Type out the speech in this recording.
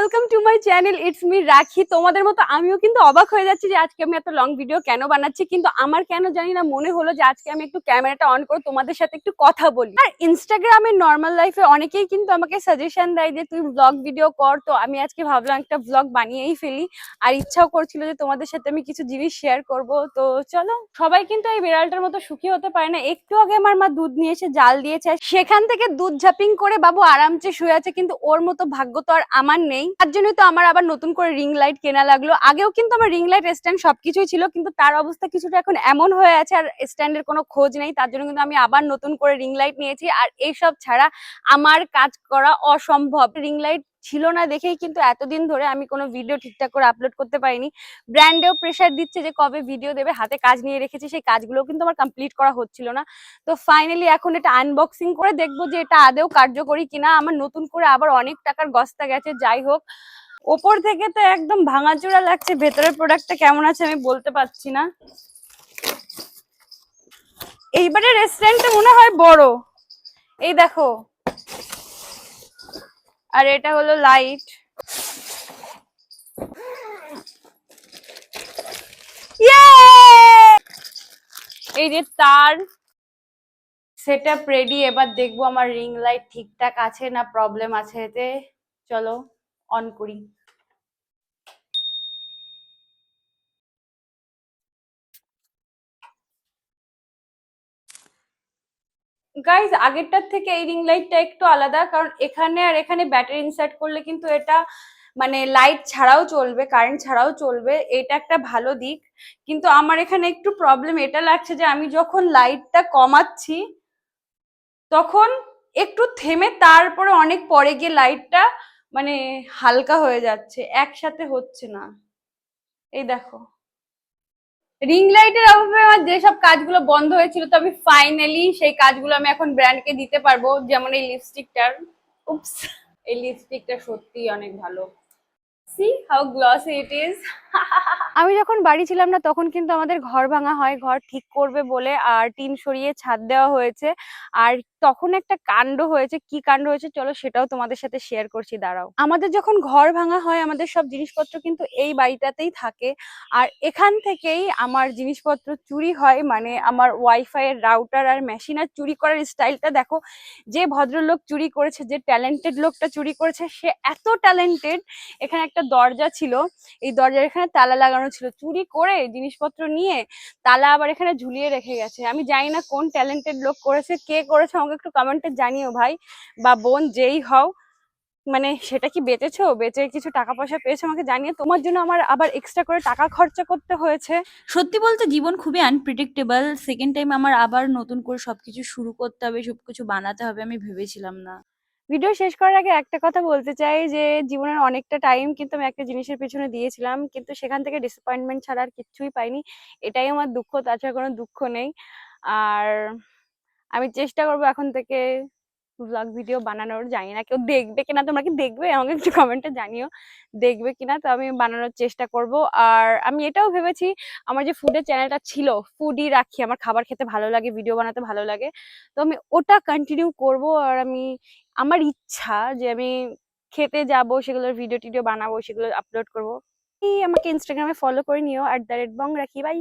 Welcome to my channel, it's me রাখি। তোমাদের মতো আমিও কিন্তু অবাক হয়ে যাচ্ছি যে আজকে আমি এত লং ভিডিও কেন বানাচ্ছি, কিন্তু আমার কেন জানি না মনে হলো যে আজকে আমি একটু ক্যামেরাটা অন করে তোমাদের সাথে একটু কথা বলি। আর ইনস্টাগ্রামে নর্মাল লাইফে অনেকেই কিন্তু আমাকে সাজেশন দেয় যে তুই ব্লগ ভিডিও কর, তো আমি আজকে ভাবলাম একটা ব্লগ বানিয়েই ফেলি। আর ইচ্ছাও করছিল যে তোমাদের সাথে আমি কিছু জিনিস শেয়ার করব। তো চলো, সবাই কিন্তু এই বিড়ালটার মতো সুখী হতে পারে না। একটু আগে আমার মা দুধ নিয়ে এসে জাল দিয়েছে, সেখান থেকে দুধ ঝাপিং করে বাবু আরামসে শুয়ে আছে, কিন্তু ওর মতো ভাগ্য তো আর আমার নেই। তার জন্যই তো আমার আবার নতুন করে রিং লাইট কেনা লাগলো। আগেও কিন্তু আমার রিং লাইট স্ট্যান্ড সবকিছুই ছিল, কিন্তু তার অবস্থা কিছুটা এখন এমন হয়ে আছে আর স্ট্যান্ডের কোনো খোঁজ নেই। তার জন্য কিন্তু আমি আবার নতুন করে রিং লাইট নিয়েছি। আর এইসব ছাড়া আমার কাজ করা অসম্ভব। রিং লাইট ছিল না দেখেই কিন্তু এতদিন ধরে আমি কোনো ভিডিও ঠিকঠাক করে আপলোড করতে পারিনি। ব্র্যান্ডেও প্রেশার দিচ্ছে যে কবে ভিডিও দেবে, হাতে কাজ নিয়ে রেখেছি, সেই কাজগুলো কিন্তু আমার কমপ্লিট করা হচ্ছিল না। তো ফাইনালি এখন এটা আনবক্সিং করে দেখবো যে এটা আদেও কার্যকরী কিনা। আমার নতুন করে আবার অনেক টাকার গস্তা গেছে। যাই হোক, ওপর থেকে তো একদম ভাঙাচোরা লাগছে, ভেতরের প্রোডাক্টটা কেমন আছে আমি বলতে পারছি না। এইবারে রেস্টুরেন্টটা মনে হয় বড়, এই দেখো। আর এটা হলো লাইট। এই যে তার সেটআপ রেডি। এবার দেখবো আমার রিং লাইট ঠিকঠাক আছে না প্রবলেম আছে এতে। চলো অন করি। গাইজ, আগেরটার থেকে এই রিং লাইটটা একটু আলাদা, কারণ এখানে আর এখানে ব্যাটারি ইনসার্ট করলে কিন্তু এটা মানে লাইট ছাড়াও চলবে, কারেন্ট ছাড়াও চলবে। এটা একটা ভালো দিক। কিন্তু আমার এখানে একটু প্রবলেম এটা লাগছে যে আমি যখন লাইটটা কমাচ্ছি তখন একটু থেমে তারপরে অনেক পরে গিয়ে লাইটটা মানে হালকা হয়ে যাচ্ছে, একসাথে হচ্ছে না। এই দেখো, রিং লাইটের অভাবে আমার যেসব কাজগুলো বন্ধ হয়েছিল, তো আমি ফাইনালি সেই কাজগুলো আমি এখন ব্র্যান্ডকে দিতে পারবো। যেমন এই লিপস্টিকটার, উপস, এই লিপস্টিকটা সত্যিই অনেক ভালো। C how glossy it is. আমি যখন বাড়ি ছিলাম না তখন কিন্তু আমাদের ঘর ভাঙা হয়, ঘর ঠিক করবে বলে, আর টিন সরিয়ে ছাদ দেওয়া হয়েছে। আর তখন একটা কাণ্ড হয়েছে, কি কাণ্ড হয়েছে চলো সেটাও তোমাদের সাথে শেয়ার করছি, দাঁড়াও। আমাদের যখন ঘর ভাঙা হয় আমাদের সব জিনিসপত্র কিন্তু এই বাড়িটাতেই থাকে। আর এখান থেকেই আমার জিনিসপত্র চুরি হয়, মানে আমার ওয়াইফাই এর রাউটার আর মেশিন। আর চুরি করার স্টাইলটা দেখো, যে ভদ্রলোক চুরি করেছে, যে ট্যালেন্টেড লোকটা চুরি করেছে, সে এত ট্যালেন্টেড। এখানে একটা দরজা ছিল, এই দরজার এখানে তালা লাগানো ছিল, চুরি করে জিনিসপত্র নিয়ে তালা আবার এখানে ঝুলিয়ে রেখে গেছে। আমি জানি না কোন ট্যালেন্টেড লোক করেছে, কে করেছে আমাকে একটু কমেন্টে জানিও ভাই বা বোন, যেই হও। মানে সেটা কি বেচেছো, বেচে কিছু টাকা পয়সা পেয়েছো আমাকে জানিয়ে। তোমার জন্য আমার আবার এক্সট্রা করে টাকা খরচা করতে হয়েছে। সত্যি বলতে জীবন খুবই আনপ্রেডিক্টেবল। সেকেন্ড টাইম আমার আবার নতুন করে সবকিছু শুরু করতে হবে, সবকিছু বানাতে হবে, আমি ভেবেছিলাম না। ভিডিও শেষ করার আগে একটা কথা বলতে চাই যে জীবনের অনেকটা টাইম কিন্তু আমি একটা জিনিসের পিছনে দিয়েছিলাম, কিন্তু সেখান থেকে ডিসঅ্যাপয়েন্টমেন্ট ছাড়া আর কিচ্ছুই পাইনি। এটাই আমার দুঃখ, তাছাড়া কোনো দুঃখ নেই। আর আমি চেষ্টা করবো এখন থেকে ব্লগ ভিডিও বানানোর। জানি না কেউ দেখবে কিনা, তোমরা কি দেখবে আমাকে একটু কমেন্টে জানিও দেখবে কিনা। তো আমি বানানোর চেষ্টা করব। আর আমি এটাও ভেবেছি, আমার যে ফুডের চ্যানেলটা ছিল, ফুডি রাখি, আমার খাবার খেতে ভালো লাগে, ভিডিও বানাতে ভালো লাগে, তো আমি ওটা কন্টিনিউ করব। আর আমি, আমার ইচ্ছা যে আমি খেতে যাব, সেগুলোর ভিডিও টিডিও বানাবো, সেগুলো আপলোড করবো। আমাকে ইনস্টাগ্রামে ফলো করে নিও @bong রাখি। বাই।